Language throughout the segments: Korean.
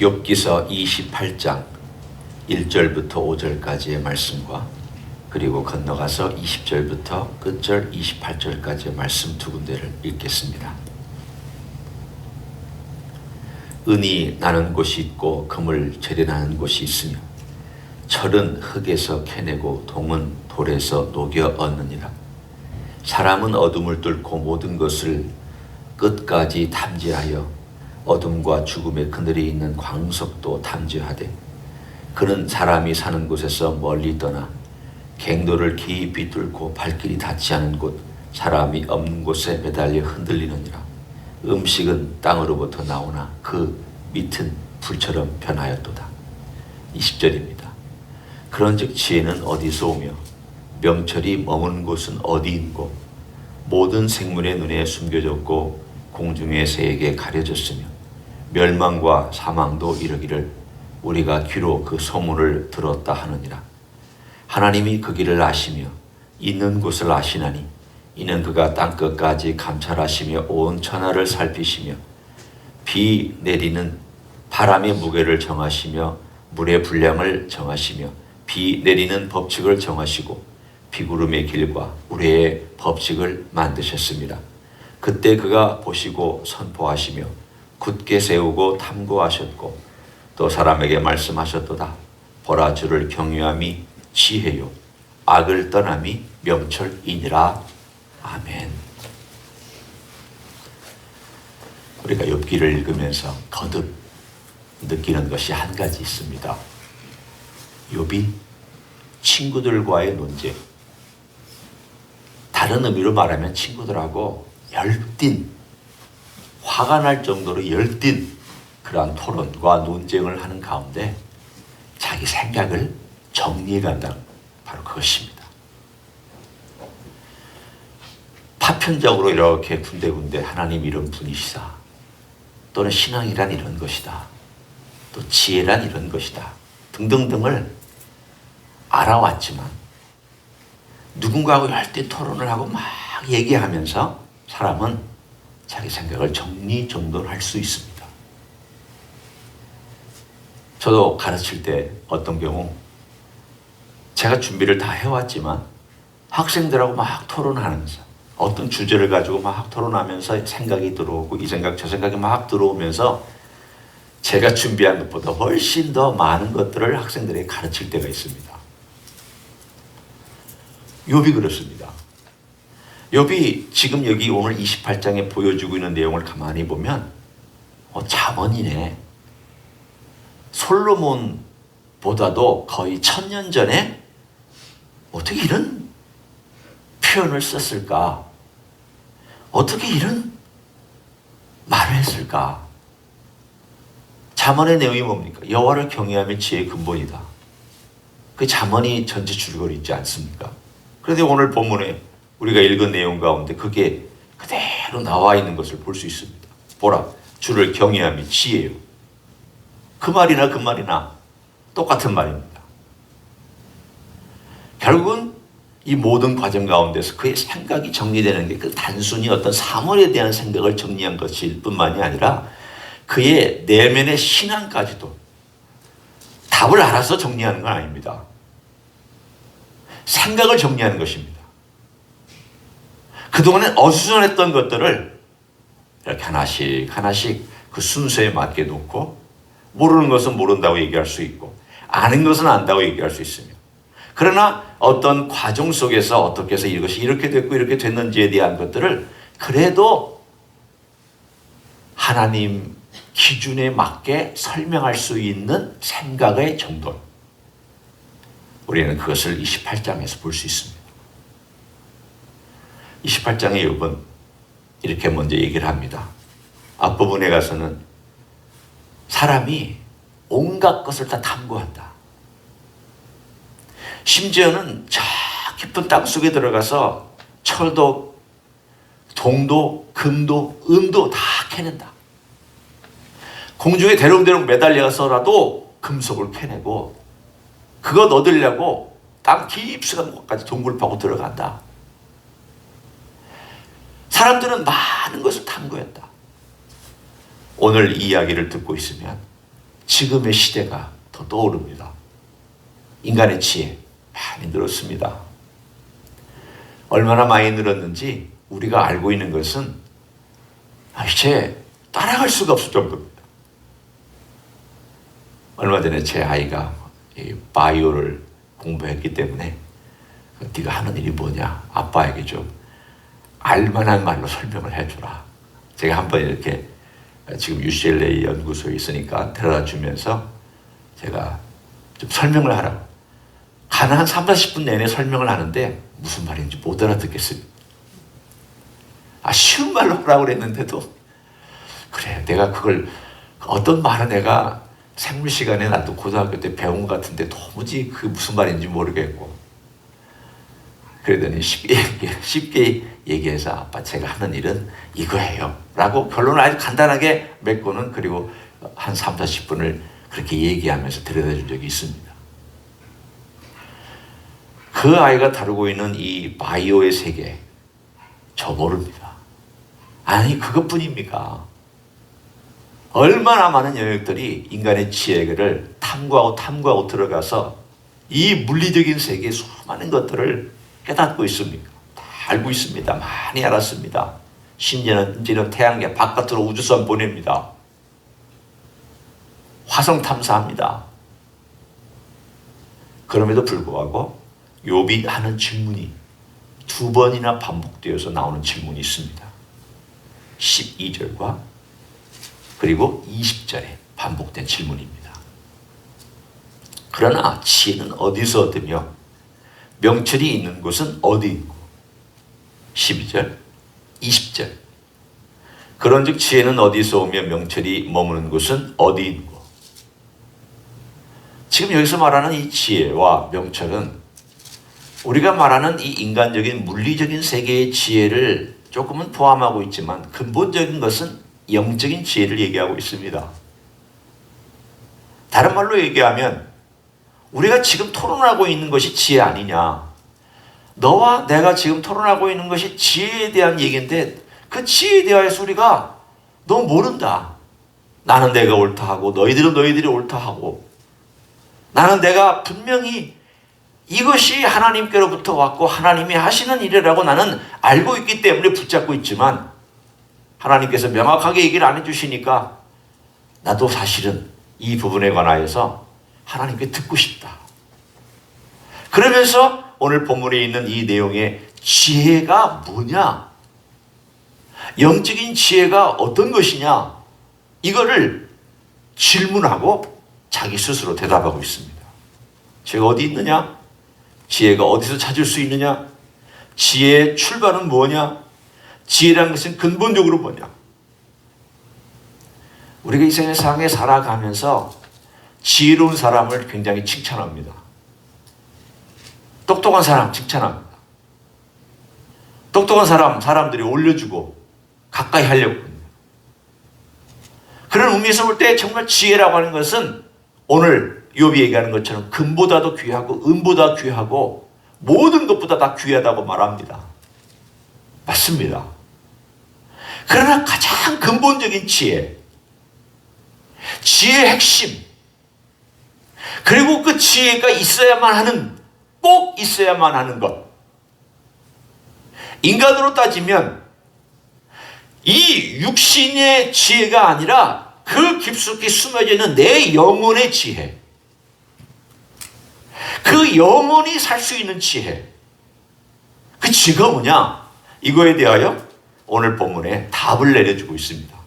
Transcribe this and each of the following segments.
욥기서 28장 1절부터 5절까지의 말씀과 그리고 건너가서 20절부터 끝절 28절까지의 말씀 두 군데를 읽겠습니다. 은이 나는 곳이 있고 금을 재련하는 곳이 있으며 철은 흙에서 캐내고 동은 돌에서 녹여 얻느니라. 사람은 어둠을 뚫고 모든 것을 끝까지 탐지하여 어둠과 죽음의 그늘에 있는 광석도 탐지하되 그는 사람이 사는 곳에서 멀리 떠나 갱도를 깊이 뚫고 발길이 닿지 않은 곳 사람이 없는 곳에 매달려 흔들리느니라. 음식은 땅으로부터 나오나 그 밑은 불처럼 변하였도다. 20절입니다. 그런즉 지혜는 어디서 오며 명철이 머무는 곳은 어디인고 모든 생물의 눈에 숨겨졌고 공중의 새에게 가려졌으며 멸망과 사망도 이르기를 우리가 귀로 그 소문을 들었다 하느니라. 하나님이 그 길을 아시며 있는 곳을 아시나니 이는 그가 땅끝까지 감찰하시며 온 천하를 살피시며 비 내리는 바람의 무게를 정하시며 물의 분량을 정하시며 비 내리는 법칙을 정하시고 비구름의 길과 우레의 법칙을 만드셨습니다. 그때 그가 보시고 선포하시며 굳게 세우고 탐구하셨고 또 사람에게 말씀하셨도다. 보라, 주를 경외함이 지혜요 악을 떠남이 명철이니라. 아멘. 우리가 욥기를 읽으면서 거듭 느끼는 것이 한 가지 있습니다. 욥이 친구들과의 논쟁, 다른 의미로 말하면 친구들하고 열띤, 화가 날 정도로 열띤 그러한 토론과 논쟁을 하는 가운데 자기 생각을 정리해 간다는 바로 그것입니다. 파편적으로 이렇게 군데군데 하나님 이런 분이시다, 또는 신앙이란 이런 것이다, 또 지혜란 이런 것이다 등등등을 알아왔지만 누군가하고 열띤 토론을 하고 막 얘기하면서 사람은 자기 생각을 정리정돈할 수 있습니다. 저도 가르칠 때 어떤 경우 제가 준비를 다 해왔지만 학생들하고 막 토론하면서 어떤 주제를 가지고 막 토론하면서 생각이 들어오고 이 생각 저 생각이 막 들어오면서 제가 준비한 것보다 훨씬 더 많은 것들을 학생들에게 가르칠 때가 있습니다. 욥이 그렇습니다. 욥이 지금 여기 오늘 28장에 보여주고 있는 내용을 가만히 보면 자문이네. 솔로몬보다도 거의 1000년 전에 어떻게 이런 표현을 썼을까? 어떻게 이런 말을 했을까? 잠언의 내용이 뭡니까? 여호와를 경외함이 지혜의 근본이다. 그 잠언이 전체 줄거리 있지 않습니까? 그런데 오늘 본문에 우리가 읽은 내용 가운데 그게 그대로 나와 있는 것을 볼 수 있습니다. 보라, 주를 경외함이 지혜요. 그 말이나 똑같은 말입니다. 결국은 이 모든 과정 가운데서 그의 생각이 정리되는 게 그 단순히 어떤 사물에 대한 생각을 정리한 것일 뿐만이 아니라 그의 내면의 신앙까지도 답을 알아서 정리하는 건 아닙니다. 생각을 정리하는 것입니다. 그동안에 어수선했던 것들을 이렇게 하나씩 그 순서에 맞게 놓고 모르는 것은 모른다고 얘기할 수 있고 아는 것은 안다고 얘기할 수 있으며 그러나 어떤 과정 속에서 어떻게 해서 이것이 이렇게 됐고 이렇게 됐는지에 대한 것들을 그래도 하나님 기준에 맞게 설명할 수 있는 생각의 정돈, 우리는 그것을 28장에서 볼 수 있습니다. 28장의 욥은 이렇게 먼저 얘기를 합니다. 앞부분에 가서는 사람이 온갖 것을 다 탐구한다. 심지어는 저 깊은 땅 속에 들어가서 철도, 동도, 금도, 은도 다 캐낸다. 공중에 대롱대롱 매달려서라도 금속을 캐내고 그것 얻으려고 땅 깊숙한 곳까지 동굴 파고 들어간다. 사람들은 많은 것을 탐구했다. 오늘 이 이야기를 듣고 있으면 지금의 시대가 더 떠오릅니다. 인간의 지혜 많이 늘었습니다. 얼마나 많이 늘었는지 우리가 알고 있는 것은 이제 따라갈 수가 없을 정도입니다. 얼마 전에 제 아이가 바이오를 공부했기 때문에 네가 하는 일이 뭐냐, 아빠에게 좀 알만한 말로 설명을 해주라. 제가 한번 이렇게 지금 UCLA 연구소에 있으니까 데려다 주면서 제가 좀 설명을 하라고. 한 3, 40분 내내 설명을 하는데 무슨 말인지 못 알아듣겠습니다. 쉬운 말로 하라고 그랬는데도 그래, 내가 그걸 어떤 말을 내가 생물 시간에 나도 고등학교 때 배운 것 같은데 도무지 그 무슨 말인지 모르겠고, 그러더니 쉽게 얘기해서 아빠 제가 하는 일은 이거예요 라고 결론을 아주 간단하게 맺고는, 그리고 한 3, 40분을 그렇게 얘기하면서 데려다 준 적이 있습니다. 그 아이가 다루고 있는 이 바이오의 세계 저 모릅니다. 아니 그것뿐입니까? 얼마나 많은 영역들이 인간의 지혜를 탐구하고 들어가서 이 물리적인 세계의 수많은 것들을 깨닫고 있습니까? 다 알고 있습니다. 많이 알았습니다. 심지어는 태양계 바깥으로 우주선 보냅니다. 화성 탐사합니다. 그럼에도 불구하고 욥이 하는 질문이 2번이나 반복되어서 나오는 질문이 있습니다. 12절과 그리고 20절에 반복된 질문입니다. 그러나 지혜는 어디서 얻으며 명철이 있는 곳은 어디 있고, 12절, 20절. 그런즉 지혜는 어디서 오며 명철이 머무는 곳은 어디 있고. 지금 여기서 말하는 이 지혜와 명철은 우리가 말하는 이 인간적인 물리적인 세계의 지혜를 조금은 포함하고 있지만 근본적인 것은 영적인 지혜를 얘기하고 있습니다. 다른 말로 얘기하면 우리가 지금 토론하고 있는 것이 지혜 아니냐. 너와 내가 지금 토론하고 있는 것이 지혜에 대한 얘기인데 그 지혜에 대해서 우리가 너무 모른다. 나는 내가 옳다 하고 너희들은 너희들이 옳다 하고, 나는 내가 분명히 이것이 하나님께로부터 왔고 하나님이 하시는 일이라고 나는 알고 있기 때문에 붙잡고 있지만 하나님께서 명확하게 얘기를 안 해주시니까 나도 사실은 이 부분에 관하여서 하나님께 듣고 싶다. 그러면서 오늘 본문에 있는 이 내용의 지혜가 뭐냐? 영적인 지혜가 어떤 것이냐? 이거를 질문하고 자기 스스로 대답하고 있습니다. 지혜가 어디 있느냐? 지혜가 어디서 찾을 수 있느냐? 지혜의 출발은 뭐냐? 지혜라는 것은 근본적으로 뭐냐? 우리가 이 세상에 살아가면서 지혜로운 사람을 굉장히 칭찬합니다. 똑똑한 사람 칭찬합니다. 똑똑한 사람들이 올려주고 가까이 하려고 합니다. 그런 의미에서 볼 때 정말 지혜라고 하는 것은 오늘 욥이 얘기하는 것처럼 금보다도 귀하고 은보다 귀하고 모든 것보다 다 귀하다고 말합니다. 맞습니다. 그러나 가장 근본적인 지혜의 핵심, 그리고 그 지혜가 있어야만 하는, 꼭 있어야만 하는 것, 인간으로 따지면 이 육신의 지혜가 아니라 그 깊숙이 숨어져 있는 내 영혼의 지혜, 그 영혼이 살 수 있는 지혜, 그 지혜가 뭐냐? 이거에 대하여 오늘 본문에 답을 내려주고 있습니다.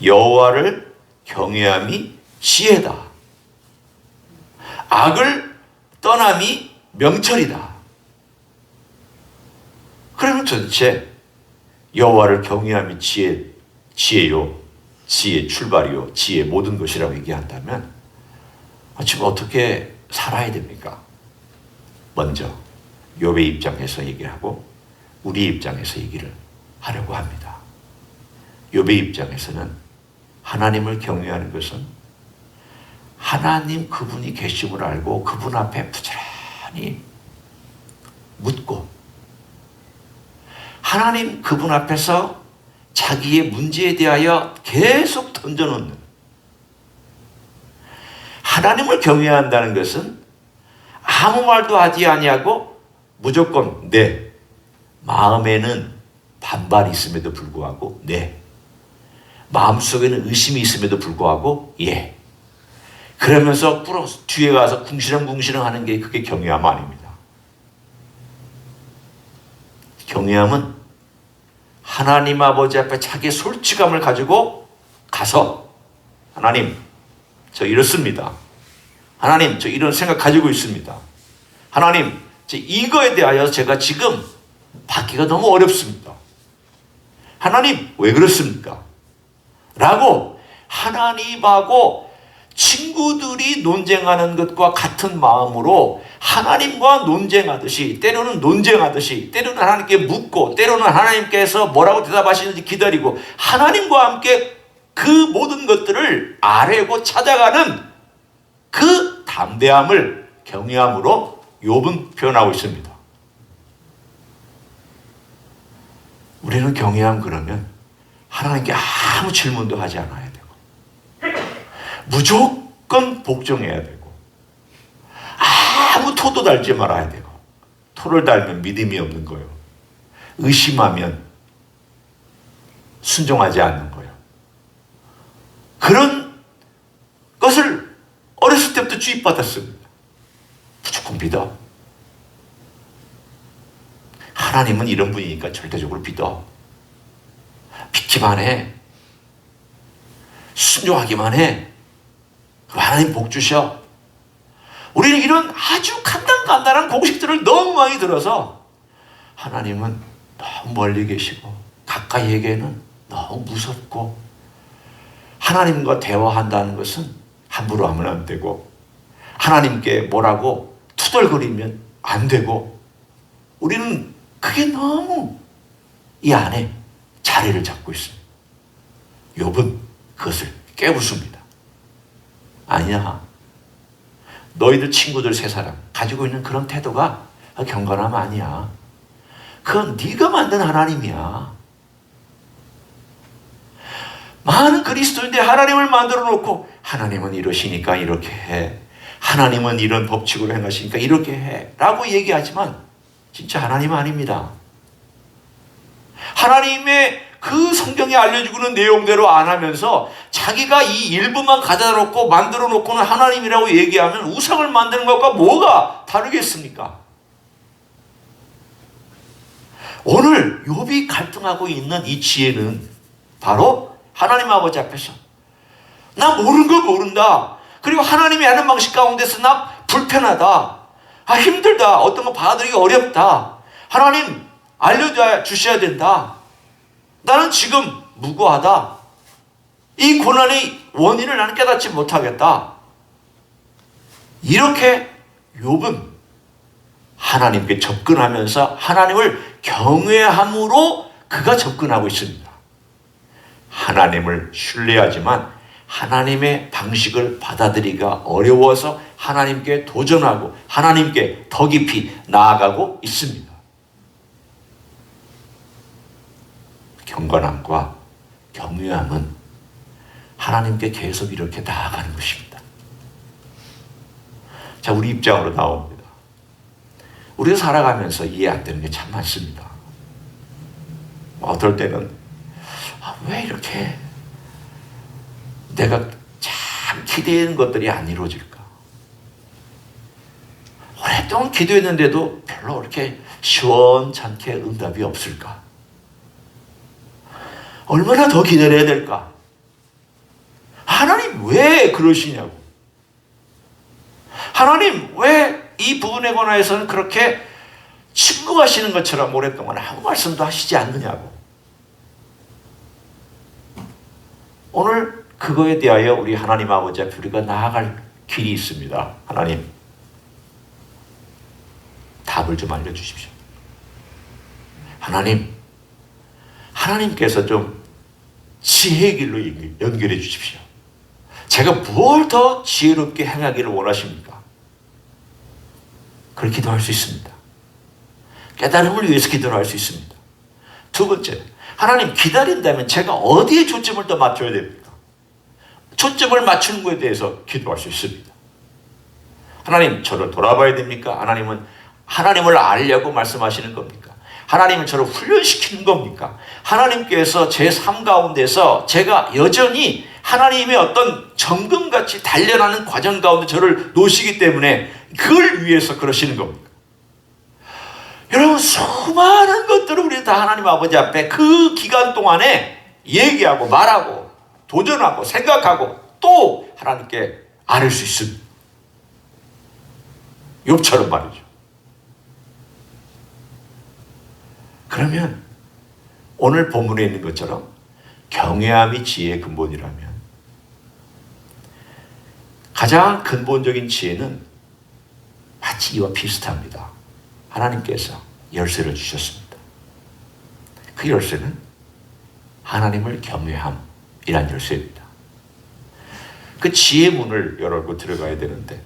여호와를 경외함이 지혜다. 악을 떠남이 명철이다. 그러면 도대체 여호와를 경외함이 지혜요, 지혜의 출발이요, 지혜의 모든 것이라고 얘기한다면 지금 어떻게 살아야 됩니까? 먼저 욥의 입장에서 얘기를 하고 우리 입장에서 얘기를 하려고 합니다. 욥의 입장에서는 하나님을 경외하는 것은 하나님 그분이 계심을 알고 그분 앞에 부지런히 묻고 하나님 그분 앞에서 자기의 문제에 대하여 계속 던져놓는, 하나님을 경외한다는 것은 아무 말도 하지 아니하고 무조건 네, 마음에는 반발이 있음에도 불구하고 네, 마음속에는 의심이 있음에도 불구하고 예, 그러면서 뒤에 가서 궁시렁궁시렁 하는 게 그게 경외함 아닙니다. 경외함은 하나님 아버지 앞에 자기 솔직함을 가지고 가서 하나님 저 이렇습니다. 하나님 저 이런 생각 가지고 있습니다. 하나님 저 이거에 대하여 제가 지금 받기가 너무 어렵습니다. 하나님 왜 그렇습니까? 라고 하나님하고 친구들이 논쟁하는 것과 같은 마음으로 하나님과 논쟁하듯이, 때로는 논쟁하듯이, 때로는 하나님께 묻고, 때로는 하나님께서 뭐라고 대답하시는지 기다리고, 하나님과 함께 그 모든 것들을 아뢰고 찾아가는 그 담대함을 경외함으로 욥은 표현하고 있습니다. 우리는 경외함 그러면 하나님께 아무 질문도 하지 않아야 되고, 무조건 복종해야 되고, 아무 토도 달지 말아야 되고, 토를 달면 믿음이 없는 거예요. 의심하면 순종하지 않는 거예요. 그런 것을 어렸을 때부터 주입받았습니다. 무조건 믿어. 하나님은 이런 분이니까 절대적으로 믿어. 믿기만 해. 순종하기만 해. 하나님 복 주셔. 우리는 이런 아주 간단한 공식들을 너무 많이 들어서 하나님은 너무 멀리 계시고 가까이에게는 너무 무섭고, 하나님과 대화한다는 것은 함부로 하면 안 되고, 하나님께 뭐라고 투덜거리면 안 되고, 우리는 그게 너무 이 안에 자리를 잡고 있습니다. 욥은 그것을 깨부숩니다. 아니야. 너희들 친구들 세 사람 가지고 있는 그런 태도가 경건함 아니야. 그건 네가 만든 하나님이야. 많은 그리스도인들 하나님을 만들어 놓고 하나님은 이러시니까 이렇게 해. 하나님은 이런 법칙으로 행하시니까 이렇게 해. 라고 얘기하지만 진짜 하나님은 아닙니다. 하나님의 그 성경에 알려주고는 내용대로 안 하면서 자기가 이 일부만 가져다 놓고 만들어 놓고는 하나님이라고 얘기하면 우상을 만드는 것과 뭐가 다르겠습니까? 오늘 욥이 갈등하고 있는 이 지혜는 바로 하나님 아버지 앞에서 나 모르는 거 모른다. 그리고 하나님이 하는 방식 가운데서 나 불편하다. 힘들다. 어떤 거 받아들이기 어렵다. 하나님 알려주셔야 된다. 나는 지금 무고하다. 이 고난의 원인을 나는 깨닫지 못하겠다. 이렇게 욥은 하나님께 접근하면서 하나님을 경외함으로 그가 접근하고 있습니다. 하나님을 신뢰하지만 하나님의 방식을 받아들이기가 어려워서 하나님께 도전하고 하나님께 더 깊이 나아가고 있습니다. 경건함과 경외함은 하나님께 계속 이렇게 나아가는 것입니다. 자, 우리 입장으로 나옵니다. 우리가 살아가면서 이해 안 되는 게 참 많습니다. 어떨 때는 왜 이렇게 내가 참 기대하는 것들이 안 이루어질까? 오랫동안 기도했는데도 별로 그렇게 시원찮게 응답이 없을까? 얼마나 더 기다려야 될까? 하나님 왜 그러시냐고. 하나님 왜 이 부분에 관해서는 그렇게 침묵하시는 것처럼 오랫동안 아무 말씀도 하시지 않느냐고. 오늘 그거에 대하여 우리 하나님 아버지 앞에 우리가 나아갈 길이 있습니다. 하나님 답을 좀 알려주십시오. 하나님께서 좀 지혜의 길로 연결해 주십시오. 제가 무엇 더 지혜롭게 행하기를 원하십니까? 그렇게 기도할 수 있습니다. 깨달음을 위해서 기도를 할 수 있습니다. 두 번째, 하나님 기다린다면 제가 어디에 초점을 더 맞춰야 됩니까? 초점을 맞추는 것에 대해서 기도할 수 있습니다. 하나님, 저를 돌아봐야 됩니까? 하나님은 하나님을 알려고 말씀하시는 겁니까? 하나님은 저를 훈련시키는 겁니까? 하나님께서 제 삶 가운데서 제가 여전히 하나님의 어떤 정금같이 단련하는 과정 가운데 저를 놓으시기 때문에 그걸 위해서 그러시는 겁니다. 여러분, 수많은 것들을 우리 다 하나님 아버지 앞에 그 기간 동안에 얘기하고 말하고 도전하고 생각하고 또 하나님께 아뢰 수 있습니다. 욥처럼 말이죠. 그러면 오늘 본문에 있는 것처럼 경외함이 지혜의 근본이라면 가장 근본적인 지혜는 마치 이와 비슷합니다. 하나님께서 열쇠를 주셨습니다. 그 열쇠는 하나님을 경외함이란 열쇠입니다. 그 지혜의 문을 열고 들어가야 되는데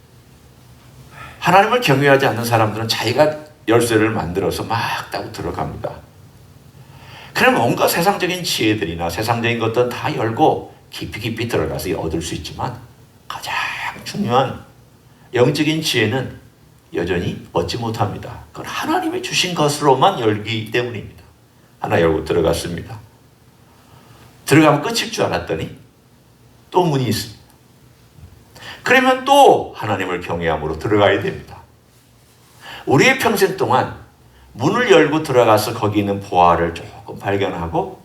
하나님을 경외하지 않는 사람들은 자기가 열쇠를 만들어서 막 따고 들어갑니다. 그럼 뭔가 세상적인 지혜들이나 세상적인 것들은 다 열고 깊이 들어가서 얻을 수 있지만 가장 중요한 영적인 지혜는 여전히 얻지 못합니다. 그건 하나님이 주신 것으로만 열기 때문입니다. 하나 열고 들어갔습니다. 들어가면 끝일 줄 알았더니 또 문이 있습니다. 그러면 또 하나님을 경외함으로 들어가야 됩니다. 우리의 평생 동안 문을 열고 들어가서 거기 있는 보화를 조금 발견하고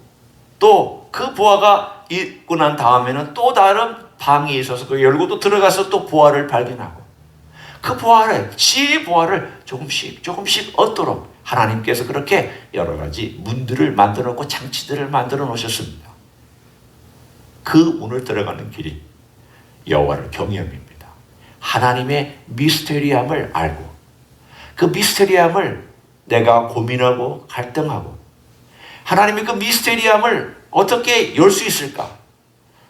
또 그 보화가 있고 난 다음에는 또 다른 방이 있어서 그 열고 또 들어가서 또 보화를 발견하고 그 보화를, 지혜의 보화를 조금씩 얻도록 하나님께서 그렇게 여러 가지 문들을 만들어 놓고 장치들을 만들어 놓으셨습니다. 그 문을 들어가는 길이 여호와를 경외함입니다. 하나님의 미스테리함을 알고 그 미스테리함을 내가 고민하고 갈등하고 하나님의 그 미스테리함을 어떻게 열 수 있을까?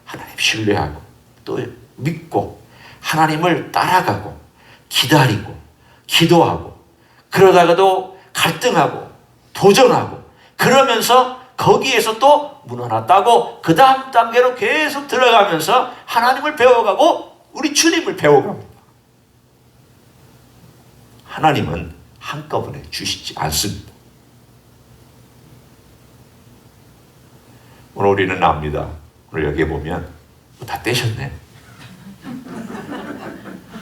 하나님 신뢰하고 또 믿고 하나님을 따라가고 기다리고 기도하고 그러다가도 갈등하고 도전하고 그러면서 거기에서 또 문 하나 따고 그 다음 단계로 계속 들어가면서 하나님을 배워가고 우리 주님을 배워갑니다. 하나님은 한꺼번에 주시지 않습니다. 오늘 우리는 압니다. 오늘 여기에 보면 다 떼셨네.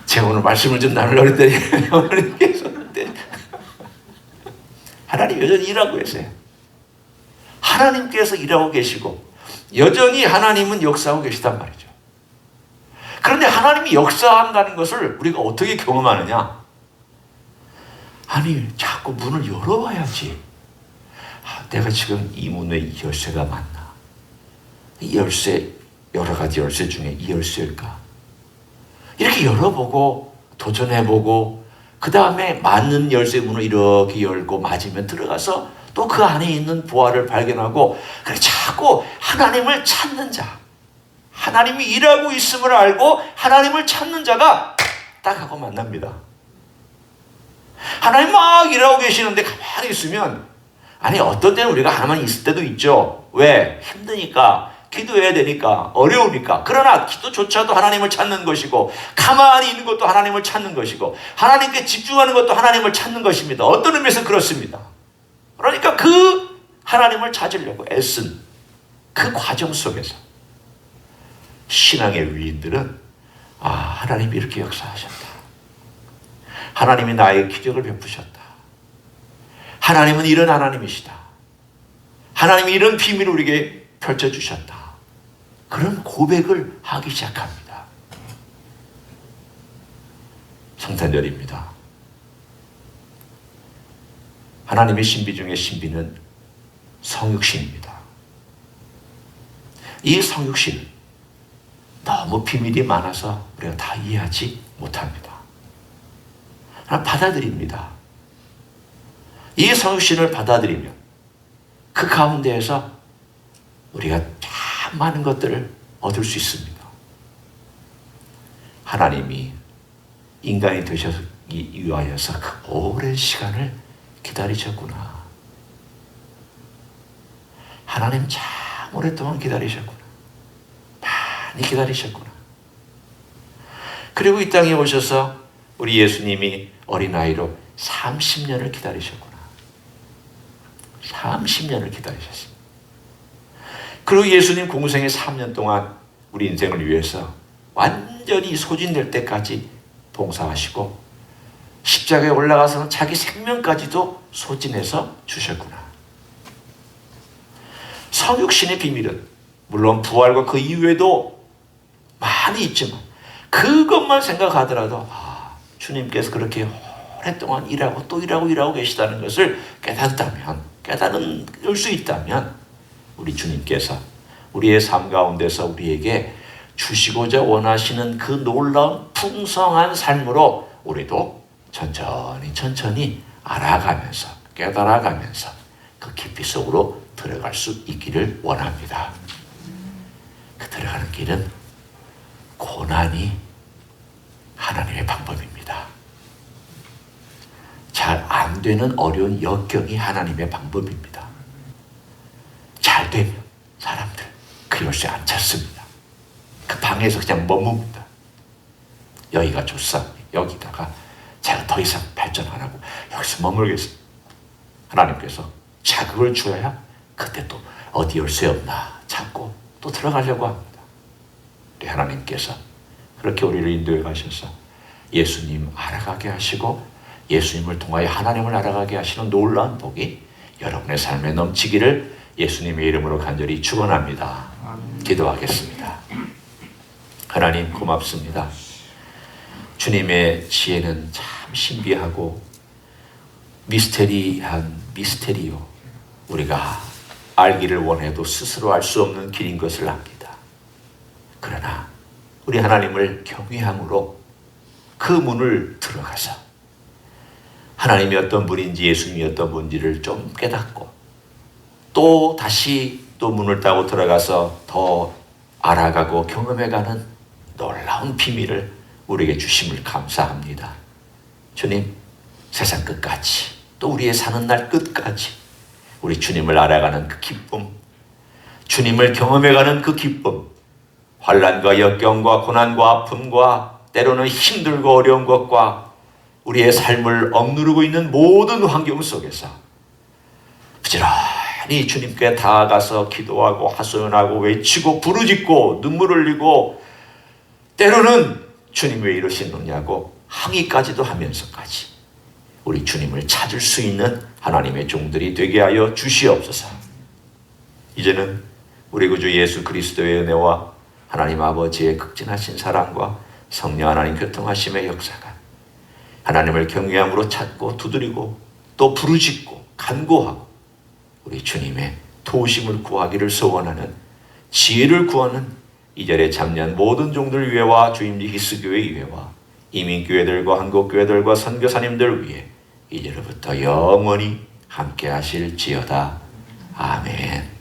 제가 오늘 말씀을 좀 나누려고 했더니 어머니께서 하나님 여전히 일하고 계세요. 하나님께서 일하고 계시고 여전히 하나님은 역사하고 계시단 말이죠. 그런데 하나님이 역사한다는 것을 우리가 어떻게 경험하느냐? 아니, 자꾸 문을 열어봐야지. 내가 지금 이 문에 이 열쇠가 맞나? 이 열쇠, 여러 가지 열쇠 중에 이 열쇠일까? 이렇게 열어보고 도전해보고 그 다음에 맞는 열쇠 문을 이렇게 열고 맞으면 들어가서 또 그 안에 있는 보화를 발견하고 그래 자꾸 하나님을 찾는 자, 하나님이 일하고 있음을 알고 하나님을 찾는 자가 딱 하고 만납니다. 하나님 막 일하고 계시는데 가만히 있으면 아니 어떤 때는 우리가 가만히 있을 때도 있죠. 왜? 힘드니까 기도해야 되니까 어려우니까. 그러나 기도조차도 하나님을 찾는 것이고 가만히 있는 것도 하나님을 찾는 것이고 하나님께 집중하는 것도 하나님을 찾는 것입니다. 어떤 의미에서 그렇습니다. 그러니까 그 하나님을 찾으려고 애쓴 그 과정 속에서 신앙의 위인들은 하나님이 이렇게 역사하셨다. 하나님이 나의 기적을 베푸셨다. 하나님은 이런 하나님이시다. 하나님이 이런 비밀을 우리에게 펼쳐주셨다. 그런 고백을 하기 시작합니다. 성탄절입니다. 하나님의 신비 중에 신비는 성육신입니다. 이 성육신 너무 비밀이 많아서 우리가 다 이해하지 못합니다. 하나 받아들입니다. 이 성육신을 받아들이면 그 가운데에서 우리가 참 많은 것들을 얻을 수 있습니다. 하나님이 인간이 되시기 위하여서 그 오랜 시간을 기다리셨구나. 하나님 참 오랫동안 기다리셨구나. 많이 기다리셨구나. 그리고 이 땅에 오셔서 우리 예수님이 어린아이로 30년을 기다리셨구나. 30년을 기다리셨습니다. 그리고 예수님 공생의 3년 동안 우리 인생을 위해서 완전히 소진될 때까지 봉사하시고 십자가에 올라가서는 자기 생명까지도 소진해서 주셨구나. 성육신의 비밀은 물론 부활과 그 이후에도 많이 있지만 그것만 생각하더라도 주님께서 그렇게 오랫동안 일하고 또 일하고 계시다는 것을 깨달을 수 있다면 우리 주님께서 우리의 삶 가운데서 우리에게 주시고자 원하시는 그 놀라운 풍성한 삶으로 우리도 천천히 알아가면서 깨달아가면서 그 깊이 속으로 들어갈 수 있기를 원합니다. 그 들어가는 길은 고난이 하나님의 방법입니다. 잘 안 되는 어려운 역경이 하나님의 방법입니다. 잘 되면 사람들 그 열쇠 안 찾습니다. 그 방에서 그냥 머뭅니다. 여기가 좋사. 여기다가 제가 더 이상 발전 안 하고 여기서 머물겠습니다. 하나님께서 자극을 주어야 그때 또 어디 열쇠 없나 찾고 또 들어가려고 합니다. 우리 하나님께서 그렇게 우리를 인도해 가셔서 예수님 알아가게 하시고 예수님을 통하여 하나님을 알아가게 하시는 놀라운 복이 여러분의 삶에 넘치기를 예수님의 이름으로 간절히 축원합니다. 기도하겠습니다. 하나님 고맙습니다. 주님의 지혜는 참 신비하고 미스테리한 미스테리요. 우리가 알기를 원해도 스스로 알 수 없는 길인 것을 압니다. 그러나 우리 하나님을 경외함으로 그 문을 들어가서 하나님이 어떤 분인지 예수님이 어떤 분인지를 좀 깨닫고 또 다시 또 문을 따고 들어가서 더 알아가고 경험해가는 놀라운 비밀을 우리에게 주심을 감사합니다. 주님, 세상 끝까지 또 우리의 사는 날 끝까지 우리 주님을 알아가는 그 기쁨, 주님을 경험해가는 그 기쁨, 환난과 역경과 고난과 아픔과 때로는 힘들고 어려운 것과 우리의 삶을 억누르고 있는 모든 환경 속에서 부지런히 주님께 다가가서 기도하고 하소연하고 외치고 부르짖고 눈물 흘리고 때로는 주님 왜 이러시느냐고 항의까지도 하면서까지 우리 주님을 찾을 수 있는 하나님의 종들이 되게 하여 주시옵소서. 이제는 우리 구주 예수 그리스도의 은혜와 하나님 아버지의 극진하신 사랑과 성령 하나님 교통하심의 역사가 하나님을 경외함으로 찾고 두드리고 또 부르짖고 간구하고 우리 주님의 도우심을 구하기를 소원하는 지혜를 구하는 이절에 참여한 모든 종들 위해와 주임지 히스교회 위해와 이민교회들과 한국교회들과 선교사님들 위해 이제로부터 영원히 함께 하실지어다. 아멘.